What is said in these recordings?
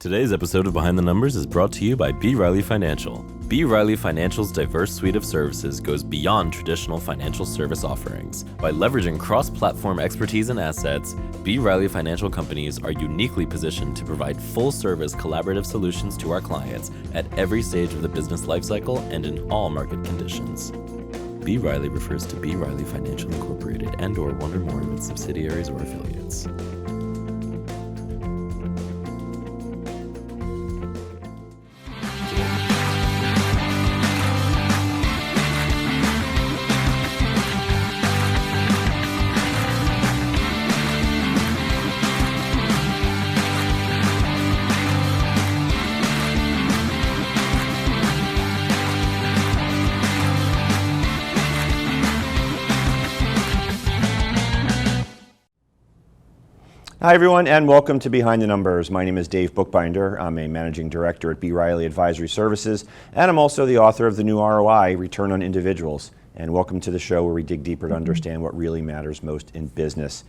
Today's episode of Behind the Numbers is brought to you by B. Riley Financial. B. Riley Financial's diverse suite of services goes beyond traditional financial service offerings. By leveraging cross-platform expertise and assets, B. Riley Financial companies are uniquely positioned to provide full-service collaborative solutions to our clients at every stage of the business lifecycle and in all market conditions. B. Riley refers to B. Riley Financial Incorporated and/or one or more of its subsidiaries or affiliates. Hi everyone, and welcome to Behind the Numbers. My name is Dave Bookbinder. I'm a managing director at B. Riley Advisory Services, and I'm also the author of the new ROI, Return on Individuals. And welcome to the show where we dig deeper to understand what really matters most in business.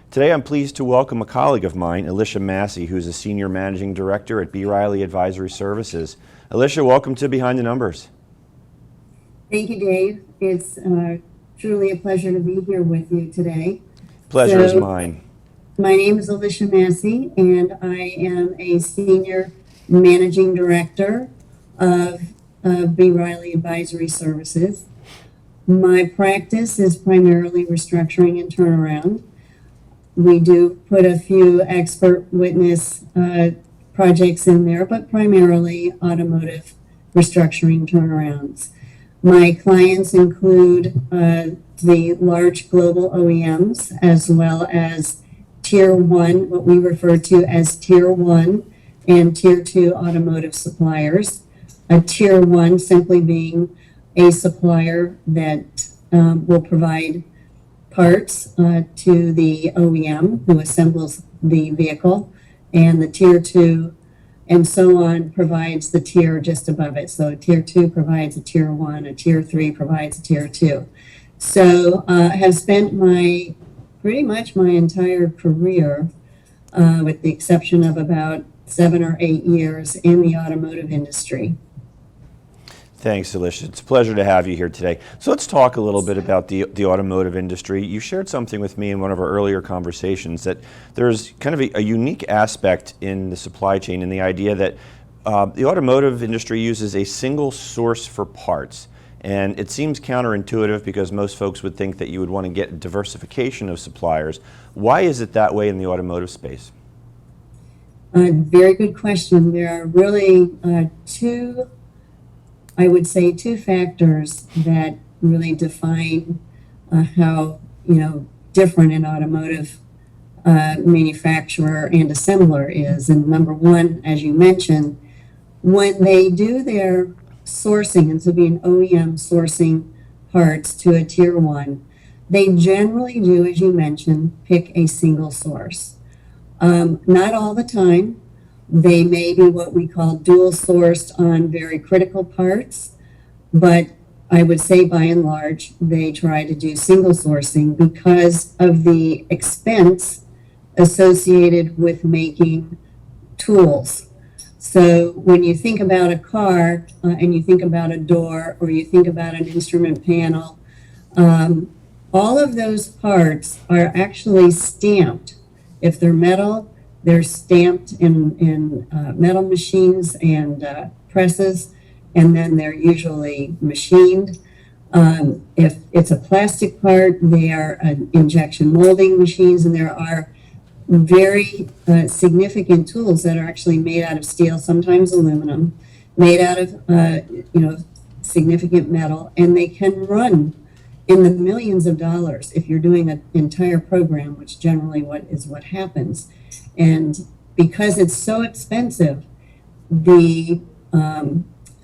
Today I'm pleased to welcome a colleague of mine, Alicia Masse, who's a senior managing director at B. Riley Advisory Services. Alicia, welcome to Behind the Numbers. Thank you, Dave. It's truly a pleasure to be here with you today. Pleasure is mine. My name is Alicia Masse, and I am a senior managing director of B. Riley Advisory Services. My practice is primarily restructuring and turnaround. We do put a few expert witness projects in there, but primarily automotive restructuring turnarounds. My clients include the large global OEMs, as well as Tier 1, what we refer to as Tier 1 and Tier 2 automotive suppliers. A Tier 1 simply being a supplier that will provide parts to the OEM who assembles the vehicle, and the Tier 2 and so on provides the tier just above it. So a Tier 2 provides a Tier 1, a Tier 3 provides a Tier 2. So I have spent pretty much my entire career, with the exception of about 7 or 8 years in the automotive industry. Thanks, Alicia. It's a pleasure to have you here today. So let's talk a little bit about the automotive industry. You shared something with me in one of our earlier conversations that there's kind of a unique aspect in the supply chain, and the idea that the automotive industry uses a single source for parts. And it seems counterintuitive because most folks would think that you would want to get diversification of suppliers. Why is it that way in the automotive space? Very good question. There are really two factors that really define how different an automotive manufacturer and assembler is. And number one, as you mentioned, when they do their sourcing, and so being OEM sourcing parts to a Tier 1, they generally do, as you mentioned, pick a single source. Not all the time. They may be what we call dual sourced on very critical parts, but I would say by and large, they try to do single sourcing because of the expense associated with making tools. So when you think about a car and you think about a door, or you think about an instrument panel, all of those parts are actually stamped. If they're metal, they're stamped in metal machines and presses, and then they're usually machined. If it's a plastic part, they are injection molding machines, and there are very significant tools that are actually made out of steel, sometimes aluminum, made out of significant metal, and they can run in the millions of dollars if you're doing an entire program, which generally what happens. And because it's so expensive, the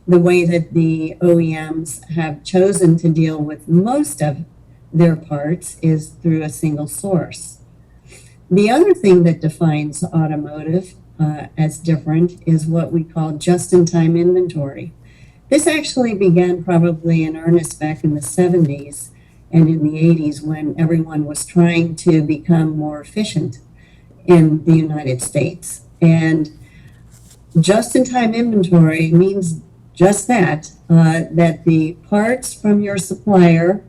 way that the OEMs have chosen to deal with most of their parts is through a single source. The other thing that defines automotive as different is what we call just-in-time inventory. This actually began probably in earnest back in the 70s and in the 80s, when everyone was trying to become more efficient in the United States. And just-in-time inventory means just that, that the parts from your supplier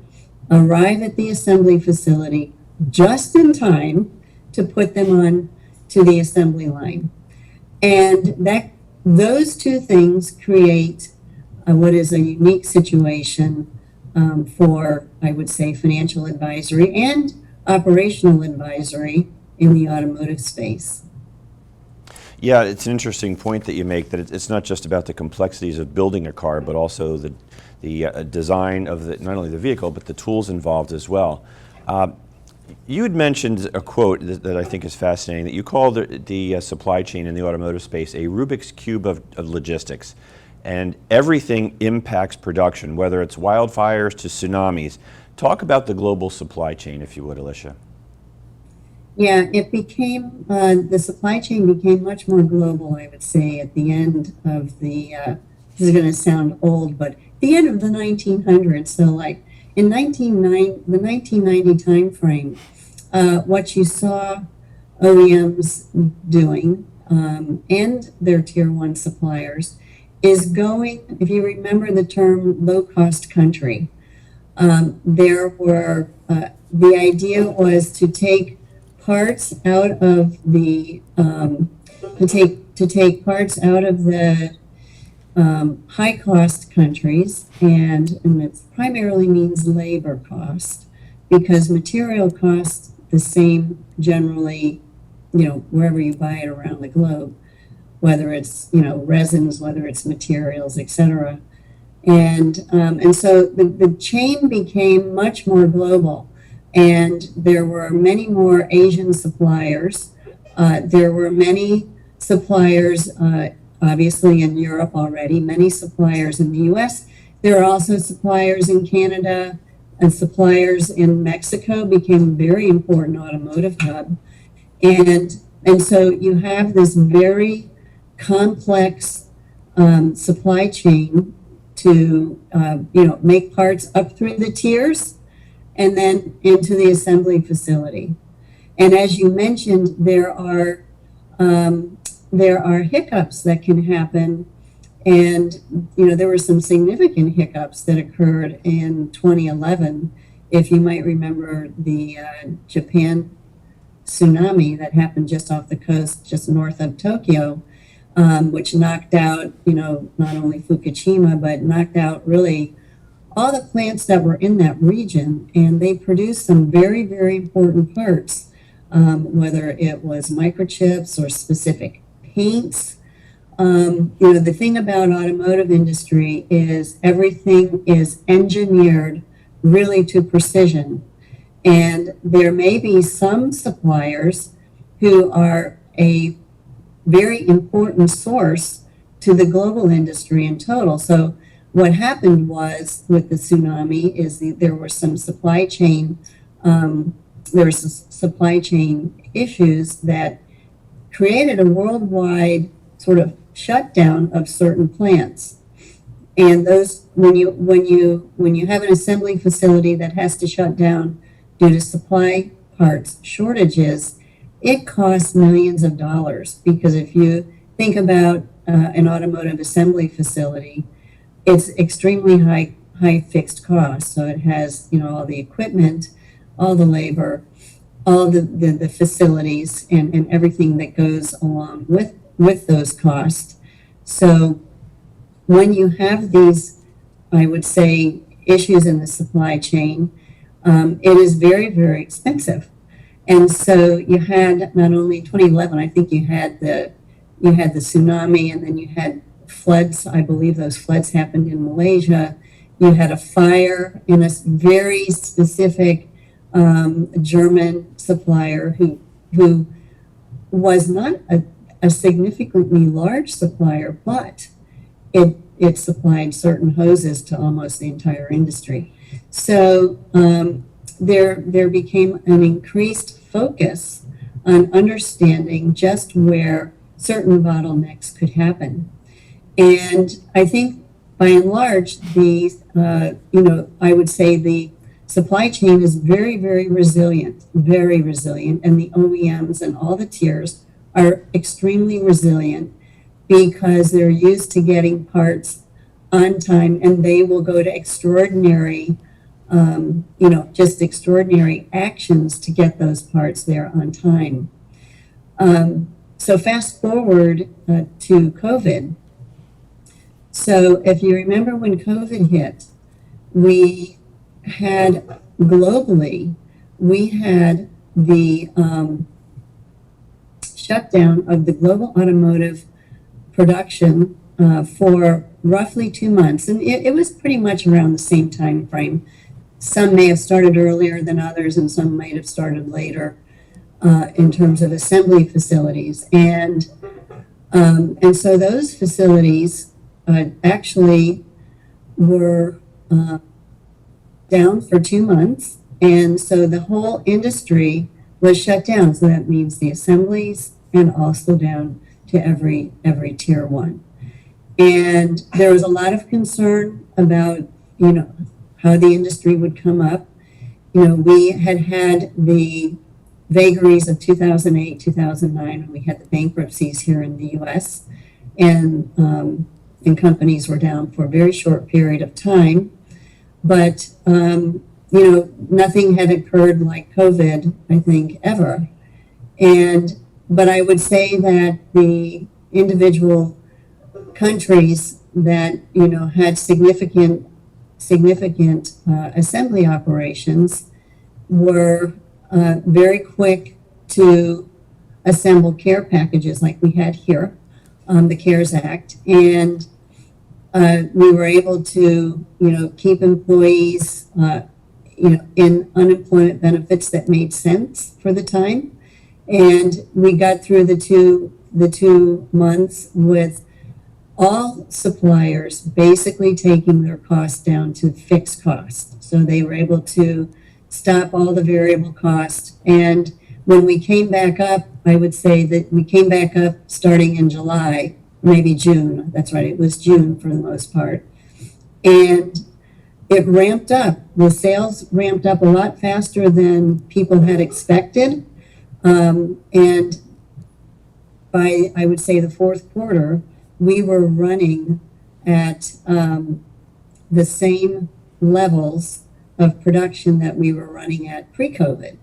arrive at the assembly facility just in time to put them on to the assembly line. And that those two things create what is a unique situation for, I would say, financial advisory and operational advisory in the automotive space. Yeah, it's an interesting point that you make, that it's not just about the complexities of building a car, but also the design of not only the vehicle, but the tools involved as well. You had mentioned a quote that I think is fascinating, that you call the supply chain in the automotive space a Rubik's Cube of logistics. And everything impacts production, whether it's wildfires to tsunamis. Talk about the global supply chain, if you would, Alicia. Yeah, it became, the supply chain became much more global, I would say, at the end of the, this is going to sound old, but the end of the 1900s. So like in the 1990 timeframe, what you saw OEMs doing and their tier one suppliers is going, if you remember the term low-cost country, there were, the idea was to take parts out of the, to take parts out of the high-cost countries, and it primarily means labor cost, because material costs the same generally, wherever you buy it around the globe, whether it's, resins, whether it's materials, etc. And so the chain became much more global, and there were many more Asian suppliers. There were many suppliers, obviously in Europe already, many suppliers in the US. There are also suppliers in Canada, and suppliers in Mexico became a very important automotive hub. And so you have this very complex supply chain to make parts up through the tiers and then into the assembly facility. And as you mentioned, there are hiccups that can happen, and there were some significant hiccups that occurred in 2011. If you might remember the Japan tsunami that happened just off the coast, just north of Tokyo, which knocked out, not only Fukushima, but knocked out really all the plants that were in that region. And they produced some very, very important parts, whether it was microchips or specific paints. The thing about automotive industry is everything is engineered really to precision. And there may be some suppliers who are a very important source to the global industry in total. So what happened was with the tsunami is there were some supply chain issues that created a worldwide sort of shutdown of certain plants. And those, when you have an assembly facility that has to shut down due to supply parts shortages, it costs millions of dollars, because if you think about an automotive assembly facility, it's extremely high fixed cost. So it has all the equipment, all the labor, all the facilities, and everything that goes along with those costs. So when you have these, I would say, issues in the supply chain, it is very, very expensive. And so you had not only 2011, I think you had the tsunami, and then you had floods. I believe those floods happened in Malaysia. You had a fire in a very specific German supplier who was not a significantly large supplier, but it supplied certain hoses to almost the entire industry. So there became an increased focus on understanding just where certain bottlenecks could happen. And I think by and large, I would say the supply chain is very, very resilient, and the OEMs and all the tiers are extremely resilient. because they're used to getting parts on time, and they will go to extraordinary, just extraordinary actions to get those parts there on time. So fast forward to COVID. So if you remember when COVID hit, we had globally, we had the shutdown of the global automotive production for roughly 2 months. And it was pretty much around the same time frame. Some may have started earlier than others, and some might have started later in terms of assembly facilities. And so those facilities actually were down for 2 months. And so the whole industry was shut down. So that means the assemblies and also down to every tier one. And there was a lot of concern about, how the industry would come up. We had the vagaries of 2008, 2009, when we had the bankruptcies here in the US, and companies were down for a very short period of time. But, nothing had occurred like COVID, I think, ever. But I would say that the individual countries that, had significant assembly operations were very quick to assemble care packages like we had here, the CARES Act. And we were able to, keep employees, in unemployment benefits that made sense for the time. And we got through the two months with all suppliers basically taking their costs down to fixed costs. So they were able to stop all the variable costs. And when we came back up, I would say that we came back up starting in July, maybe June. That's right, it was June for the most part. And it ramped up. The sales ramped up a lot faster than people had expected. And by, I would say, the fourth quarter, we were running at the same levels of production that we were running at pre-COVID.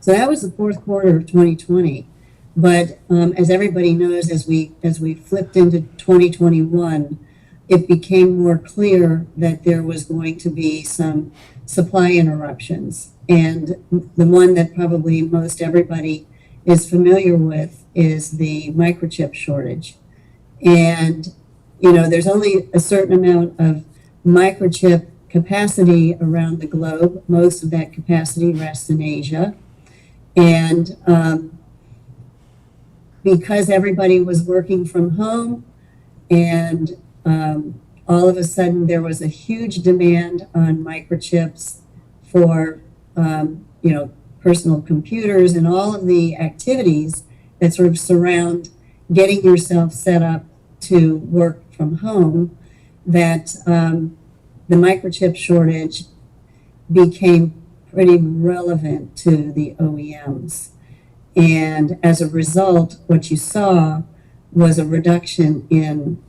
So that was the fourth quarter of 2020. But as everybody knows, as we flipped into 2021, it became more clear that there was going to be some supply interruptions. And the one that probably most everybody is familiar with is the microchip shortage. And, there's only a certain amount of microchip capacity around the globe. Most of that capacity rests in Asia. And because everybody was working from home, and all of a sudden there was a huge demand on microchips for, personal computers and all of the activities that sort of surround getting yourself set up to work from home, that the microchip shortage became pretty relevant to the OEMs. And as a result, what you saw was a reduction in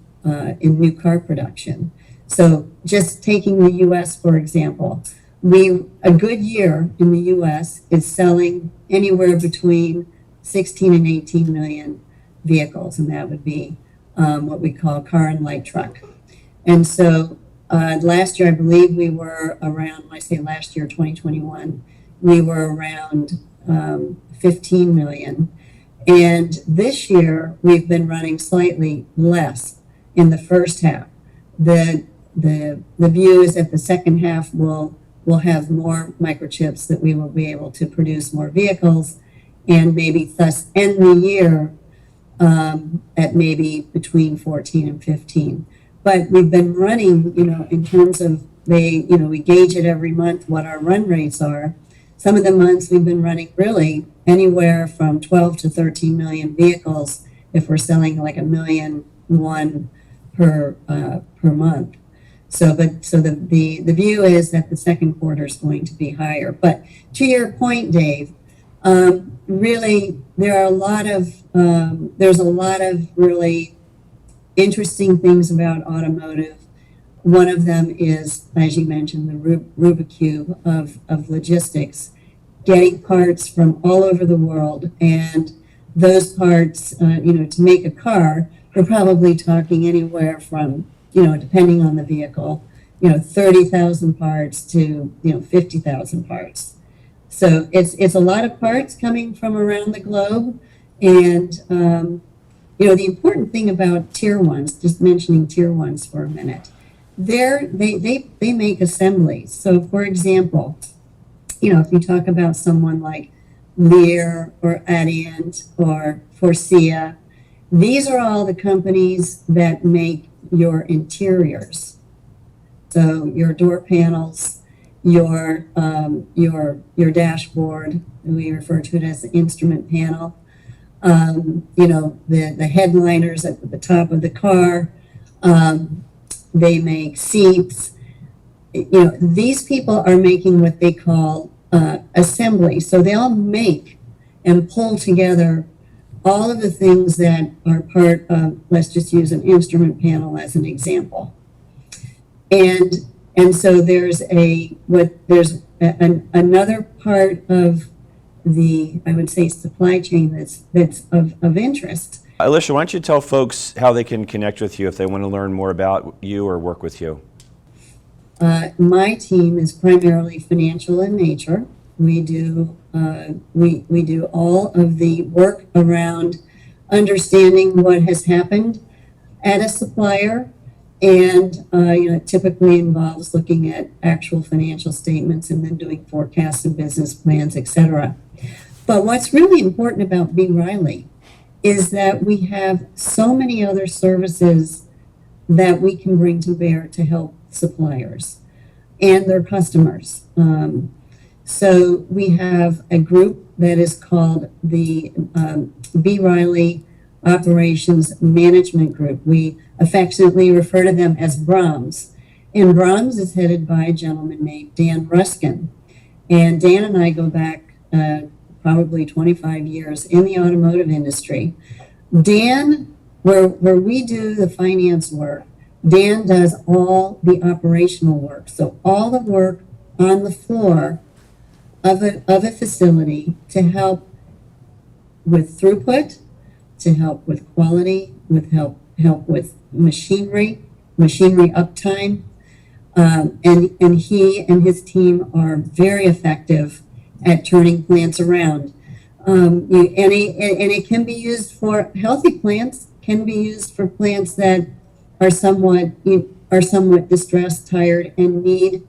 new car production. So just taking the US, for example, a good year in the US is selling anywhere between 16 and 18 million vehicles, and that would be what we call car and light truck. And so last year, I believe we were around, when I say last year, 2021, we were around 15 million. And this year, we've been running slightly less in the first half. The view is that the second half will have more microchips, that we will be able to produce more vehicles, and maybe thus end the year at maybe between 14 and 15. But we've been running, in terms of we gauge it every month what our run rates are. Some of the months we've been running really anywhere from 12 to 13 million vehicles if we're selling like 1.1 million per month. So the view is that the second quarter is going to be higher. But to your point, Dave, really there are a lot of there's a lot of really interesting things about automotive. One of them is, as you mentioned, the Rubik cube of logistics, getting parts from all over the world, and those parts, to make a car, we're probably talking anywhere from, depending on the vehicle, 30,000 parts to 50,000 parts. So it's a lot of parts coming from around the globe, and the important thing about tier ones, just mentioning tier ones for a minute, they make assemblies. So for example, if you talk about someone like Lear or Adient or Forcia, these are all the companies that make your interiors. So your door panels, your dashboard, we refer to it as the instrument panel, the headliners at the top of the car, they make seats. These people are making what they call assembly. So they all make and pull together all of the things that are part of, let's just use an instrument panel as an example. And so there's another part of the, I would say, supply chain that's of interest. Alicia, why don't you tell folks how they can connect with you if they want to learn more about you or work with you? My team is primarily financial in nature. We do all of the work around understanding what has happened at a supplier, and it typically involves looking at actual financial statements and then doing forecasts and business plans, etc. But what's really important about B. Riley is that we have so many other services that we can bring to bear to help suppliers and their customers. So we have a group that is called the B. Riley Operations Management Group. We affectionately refer to them as BROMS. And BROMS is headed by a gentleman named Dan Ruskin. And Dan and I go back probably 25 years in the automotive industry. Dan, where we do the finance work, Dan does all the operational work. So all the work on the floor of a facility to help with throughput, to help with quality, with help with machinery uptime. And he and his team are very effective at turning plants around. And it can be used for healthy plants, can be used for plants that are somewhat distressed, tired, and need,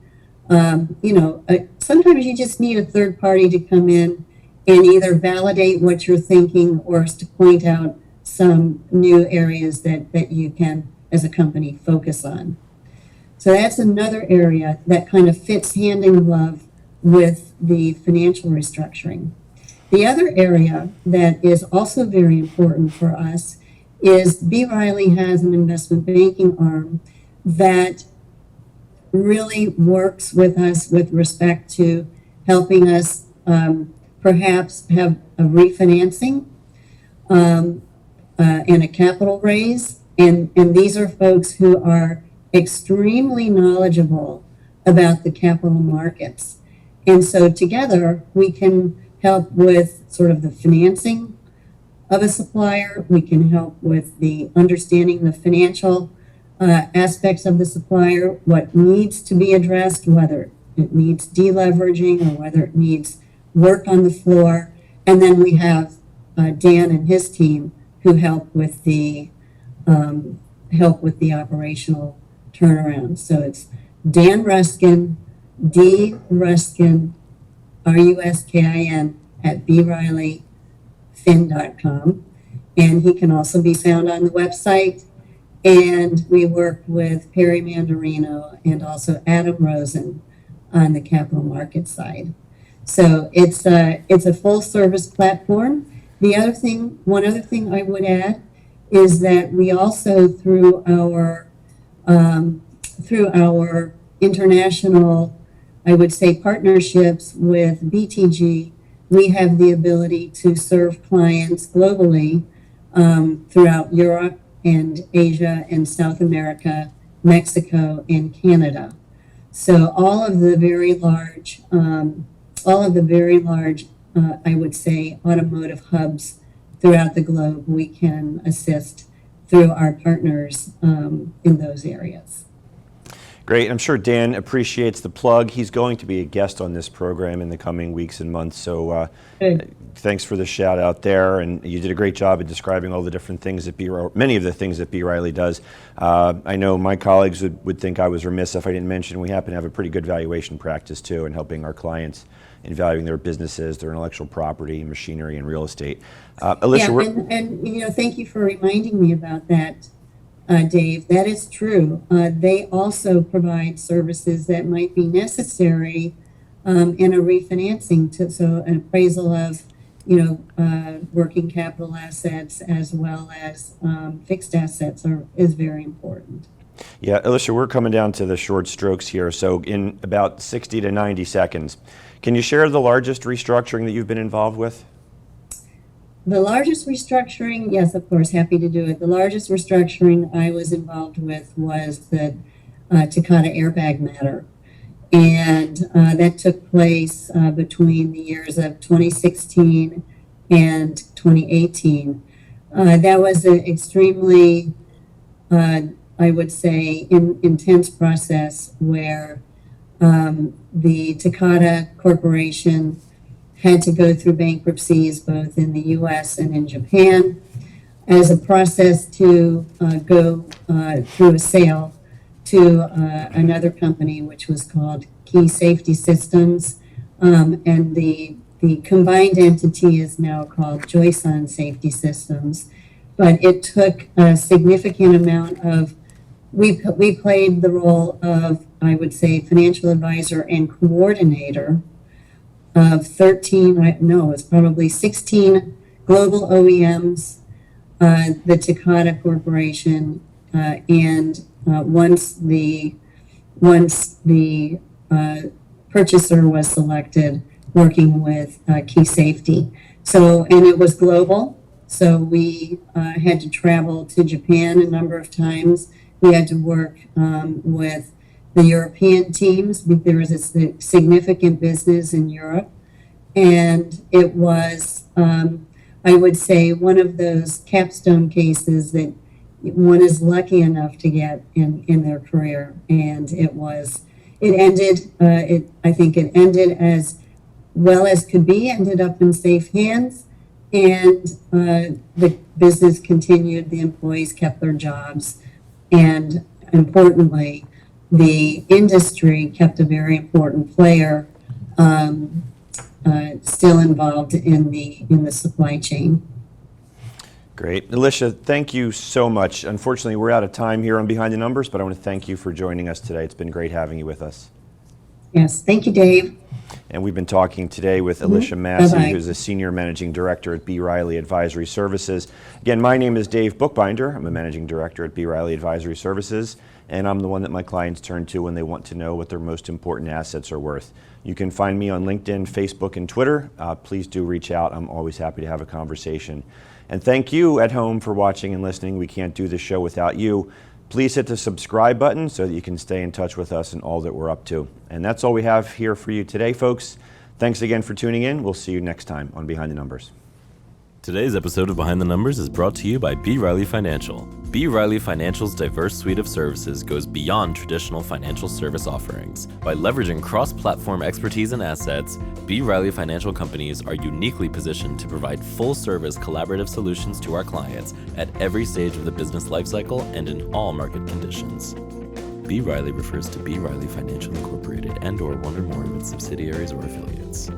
sometimes you just need a third party to come in and either validate what you're thinking or to point out some new areas that you can, as a company, focus on. So that's another area that kind of fits hand in glove with the financial restructuring. The other area that is also very important for us is B. Riley has an investment banking arm that really works with us with respect to helping us perhaps have a refinancing and a capital raise. And these are folks who are extremely knowledgeable about the capital markets. And so together we can help with sort of the financing of a supplier. We can help with the understanding the financial aspects of the supplier, what needs to be addressed, whether it needs deleveraging or whether it needs work on the floor. And then we have Dan and his team who help with the operational turnaround. So it's Dan Ruskin, D. Ruskin, RUSKIN at brileyfin.com. And he can also be found on the website. And we work with Perry Mandarino and also Adam Rosen on the capital market side. So it's a full service platform. One other thing I would add is that we also, through our international, I would say, partnerships with BTG we have the ability to serve clients globally throughout Europe and Asia and South America, Mexico, and Canada. So all of the very large, I would say, automotive hubs throughout the globe, we can assist through our partners in those areas. Great. I'm sure Dan appreciates the plug. He's going to be a guest on this program in the coming weeks and months. So thanks for the shout out there. And you did a great job of describing all the different things that many of the things that B. Riley does. I know my colleagues would think I was remiss if I didn't mention we happen to have a pretty good valuation practice too in helping our clients in valuing their businesses, their intellectual property, machinery, and real estate. Alicia, thank you for reminding me about that. Dave, that is true. They also provide services that might be necessary in a refinancing, so an appraisal of, working capital assets as well as fixed assets is very important. Yeah, Alicia, we're coming down to the short strokes here. So in about 60 to 90 seconds, can you share the largest restructuring that you've been involved with? The largest restructuring, yes, of course, happy to do it. The largest restructuring I was involved with was the Takata airbag matter. And that took place between the years of 2016 and 2018. That was an extremely, I would say, intense process where the Takata Corporation had to go through bankruptcies both in the U.S. and in Japan as a process to go through a sale to another company, which was called Key Safety Systems. And the combined entity is now called Joyson Safety Systems. But it took a significant amount of, we played the role of, I would say, financial advisor and coordinator of 16 global OEMs, the Takata Corporation, and once the purchaser was selected, working with Key Safety. So, and it was global. So we had to travel to Japan a number of times. We had to work with the European teams. There was a significant business in Europe. And it was, I would say, one of those capstone cases that one is lucky enough to get in their career. And I think it ended as well as could be, ended up in safe hands. And the business continued, the employees kept their jobs. And importantly, the industry kept a very important player still involved in the supply chain. Great. Alicia, thank you so much. Unfortunately, we're out of time here on Behind the Numbers, but I want to thank you for joining us today. It's been great having you with us. Yes, thank you, Dave. And we've been talking today with Alicia Masse, Bye-bye. who's a Senior Managing Director at B. Riley Advisory Services. Again, my name is Dave Bookbinder. I'm a Managing Director at B. Riley Advisory Services, and I'm the one that my clients turn to when they want to know what their most important assets are worth. You can find me on LinkedIn, Facebook, and Twitter. Please do reach out. I'm always happy to have a conversation. And thank you at home for watching and listening. We can't do this show without you. Please hit the subscribe button so that you can stay in touch with us and all that we're up to. And that's all we have here for you today, folks. Thanks again for tuning in. We'll see you next time on Behind the Numbers. Today's episode of Behind the Numbers is brought to you by B. Riley Financial. B. Riley Financial's diverse suite of services goes beyond traditional financial service offerings. By leveraging cross-platform expertise and assets, B. Riley Financial companies are uniquely positioned to provide full-service collaborative solutions to our clients at every stage of the business lifecycle and in all market conditions. B. Riley refers to B. Riley Financial Incorporated and/or one or more of its subsidiaries or affiliates.